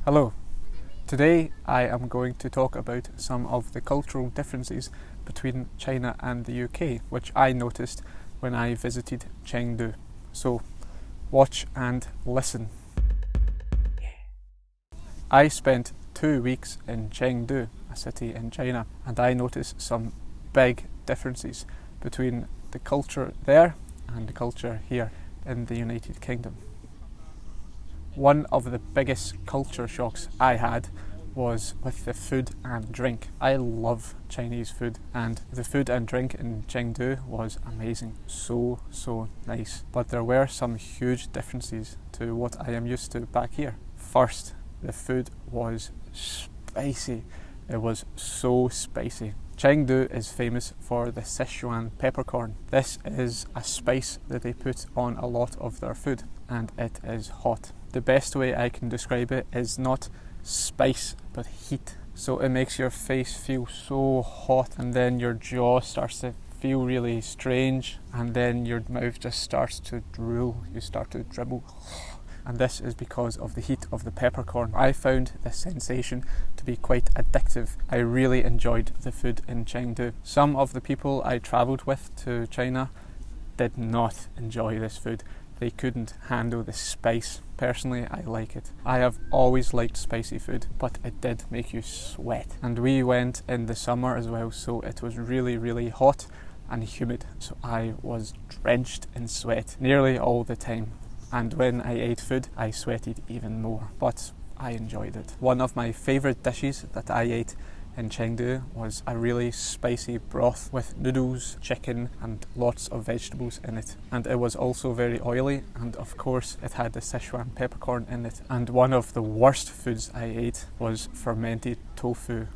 Hello. Today I am going to talk about some of the cultural differences between China and the UK, which I noticed when I visited Chengdu. So watch and listen. I spent 2 weeks in Chengdu, a city in China, and I noticed some big differences between the culture there and the culture here in the United Kingdom. One of the biggest culture shocks I had was with the food and drink. I love Chinese food, and the food and drink in Chengdu was amazing. So nice. But there were some huge differences to what I am used to back here. First, the food was spicy. It was so spicy. Chengdu is famous for the Sichuan peppercorn. This is a spice that they put on a lot of their food, and it is hot. The best way I can describe it is not spice but heat. So it makes your face feel so hot, and then your jaw starts to feel really strange, and then your mouth just starts to drool. You start to dribble. And this is because of the heat of the peppercorn. I found this sensation to be quite addictive. I really enjoyed the food in Chengdu. Some of the people I travelled with to China did not enjoy this food. They couldn't handle the spice. Personally, I like it. I have always liked spicy food, but it did make you sweat. And we went in the summer as well, so it was really hot and humid. So I was drenched in sweat nearly all the time. And when I ate food, I sweated even more, but I enjoyed it. One of my favourite dishes that I ate in Chengdu was a really spicy broth with noodles, chicken and lots of vegetables in it. And it was also very oily, and of course it had the Sichuan peppercorn in it. And one of the worst foods I ate was fermented tofu.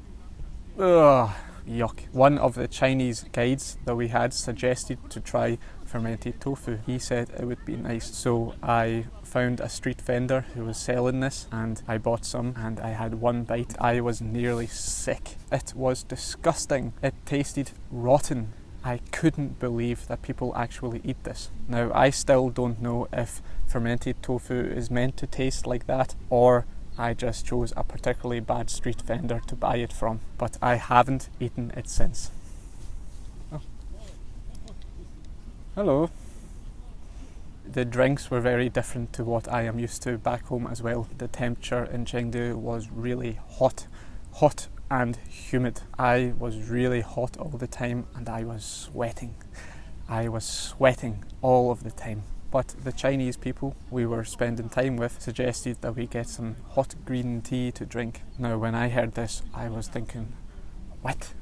Ugh, yuck. One of the Chinese guides that we had suggested to try fermented tofu. He said it would be nice, so I found a street vendor who was selling this, and I bought some and I had one bite. I was nearly sick. It was disgusting. It tasted rotten. I couldn't believe that people actually eat this. Now, I still don't know if fermented tofu is meant to taste like that, or I just chose a particularly bad street vendor to buy it from, but I haven't eaten it since. Oh. Hello. The drinks were very different to what I am used to back home as well. The temperature in Chengdu was really hot and humid. I was really hot all the time, and I was sweating. I was sweating all of the time. But the Chinese people we were spending time with suggested that we get some hot green tea to drink. Now, when I heard this, I was thinking, what?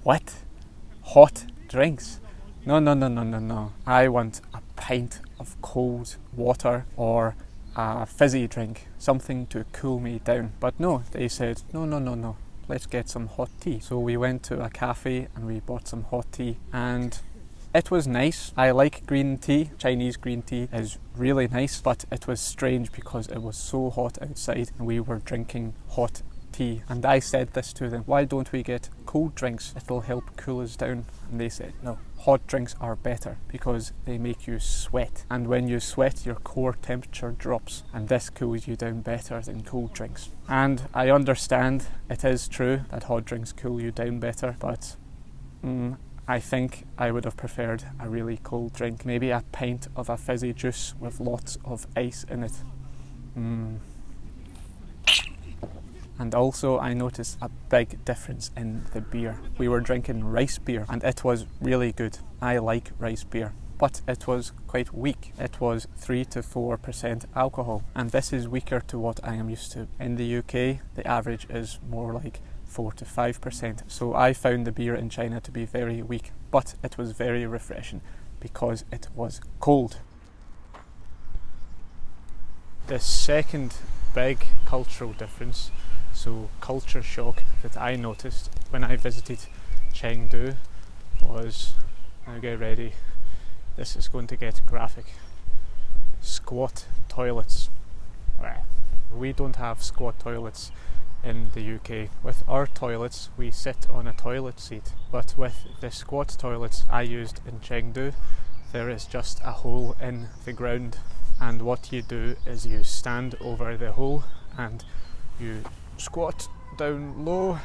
Hot drinks? No. I want a pint of cold water or a fizzy drink, something to cool me down. But no, they said, no, let's get some hot tea. So we went to a cafe and we bought some hot tea, and it was nice. I like green tea. Chinese green tea is really nice, but it was strange because it was so hot outside and we were drinking hot tea. And I said this to them, why don't we get cold drinks? It'll help cool us down. And they said, no, hot drinks are better because they make you sweat. And when you sweat, your core temperature drops, and this cools you down better than cold drinks. And I understand it is true that hot drinks cool you down better, but I think I would have preferred a really cold drink, maybe a pint of a fizzy juice with lots of ice in it. And also I noticed a big difference in the beer. We were drinking rice beer and it was really good. I like rice beer, but it was quite weak. It was 3 to 4% alcohol, and this is weaker to what I am used to. In the UK, the average is more like 4 to 5%. So I found the beer in China to be very weak, but it was very refreshing because it was cold. The second big cultural difference, so culture shock, that I noticed when I visited Chengdu was, now get ready, this is going to get graphic, squat toilets. We don't have squat toilets in the UK. With our toilets, we sit on a toilet seat, but with the squat toilets I used in Chengdu, there is just a hole in the ground, and what you do is you stand over the hole and you squat down low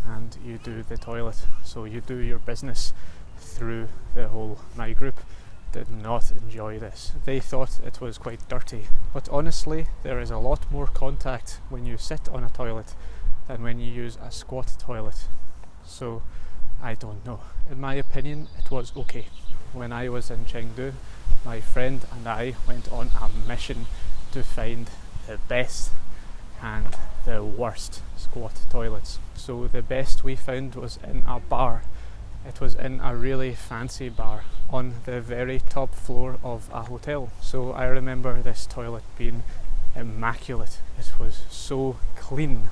and you do the toilet. So you do your business through the hole. My group did not enjoy this. They thought it was quite dirty. But honestly, there is a lot more contact when you sit on a toilet than when you use a squat toilet. So I don't know. In my opinion, it was okay. When I was in Chengdu, my friend and I went on a mission to find the best and the worst squat toilets. So the best we found was in a bar. It was in a really fancy bar on the very top floor of a hotel. So I remember this toilet being immaculate. It was so clean,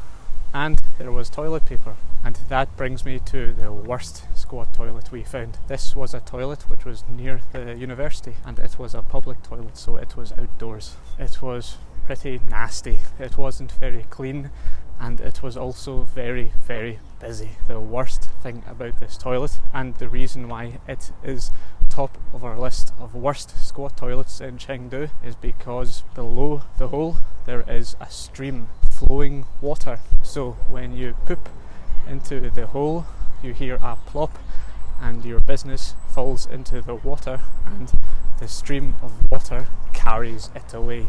and there was toilet paper. And that brings me to the worst squat toilet we found. This was a toilet which was near the university, and it was a public toilet, so it was outdoors. It was pretty nasty. It wasn't very clean, and it was also very, very busy. The worst thing about this toilet, and the reason why it is top of our list of worst squat toilets in Chengdu, is because below the hole there is a stream, flowing water. So when you poop into the hole, you hear a plop and your business falls into the water, and the stream of water carries it away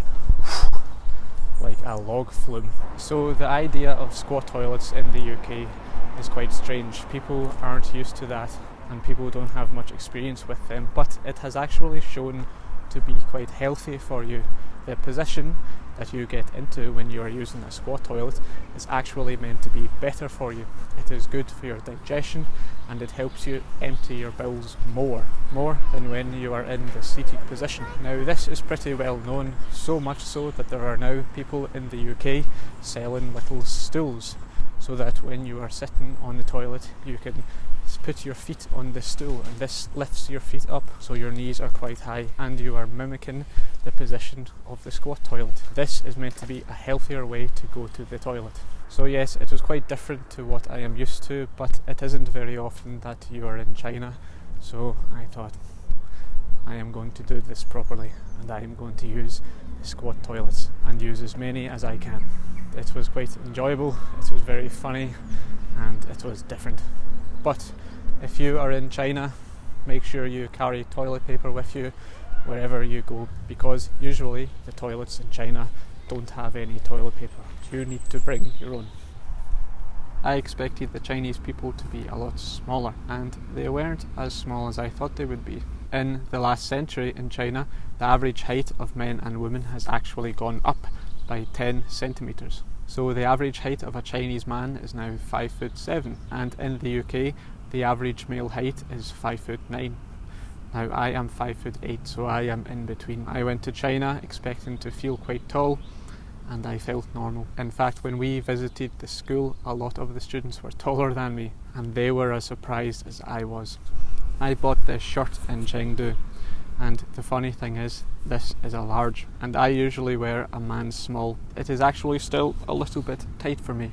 like a log flume. So the idea of squat toilets in the UK is quite strange. People aren't used to that, and people don't have much experience with them, but it has actually shown to be quite healthy for you. The position that you get into when you are using a squat toilet is actually meant to be better for you. It is good for your digestion, and it helps you empty your bowels more than when you are in the seated position. Now this is pretty well known, so much so that there are now people in the UK selling little stools, so that when you are sitting on the toilet you can put your feet on the stool, and this lifts your feet up so your knees are quite high and you are mimicking the position of the squat toilet. This is meant to be a healthier way to go to the toilet. So yes, it was quite different to what I am used to, but it isn't very often that you are in China, so I thought I am going to do this properly, and I am going to use the squat toilets and use as many as I can. It was quite enjoyable, it was very funny, and it was different. But if you are in China, make sure you carry toilet paper with you wherever you go, because usually the toilets in China don't have any toilet paper. You need to bring your own. I expected the Chinese people to be a lot smaller, and they weren't as small as I thought they would be. In the last century in China, the average height of men and women has actually gone up by 10 centimetres. So the average height of a Chinese man is now 5'7", and in the UK the average male height is 5'9". Now I am 5'8", so I am in between. I went to China expecting to feel quite tall, and I felt normal. In fact, when we visited the school, a lot of the students were taller than me, and they were as surprised as I was. I bought this shirt in Chengdu, and the funny thing is, this is a large, and I usually wear a man's small. It is actually still a little bit tight for me.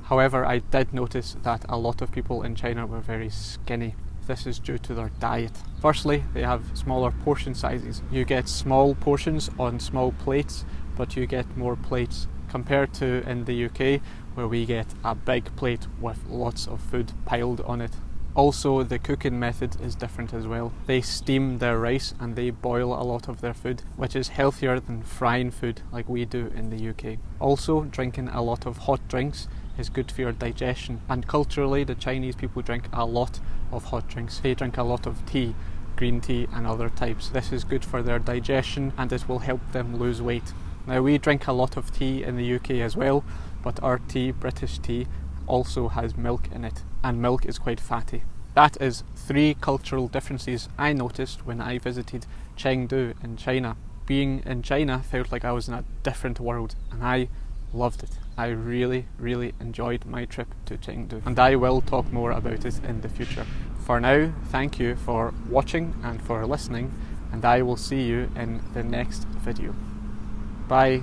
However, I did notice that a lot of people in China were very skinny. This is due to their diet. Firstly, they have smaller portion sizes. You get small portions on small plates, but you get more plates compared to in the UK, where we get a big plate with lots of food piled on it. Also, the cooking method is different as well. They steam their rice and they boil a lot of their food, which is healthier than frying food like we do in the UK. Also, drinking a lot of hot drinks is good for your digestion, and culturally the Chinese people drink a lot of hot drinks. They drink a lot of tea, green tea and other types. This is good for their digestion, and it will help them lose weight. Now, we drink a lot of tea in the UK as well, but our tea, British tea, also has milk in it, and milk is quite fatty. That is 3 cultural differences I noticed when I visited Chengdu in China. Being in China felt like I was in a different world, and I loved it. I really, really enjoyed my trip to Chengdu, and I will talk more about it in the future. For now, thank you for watching and for listening, and I will see you in the next video. Bye.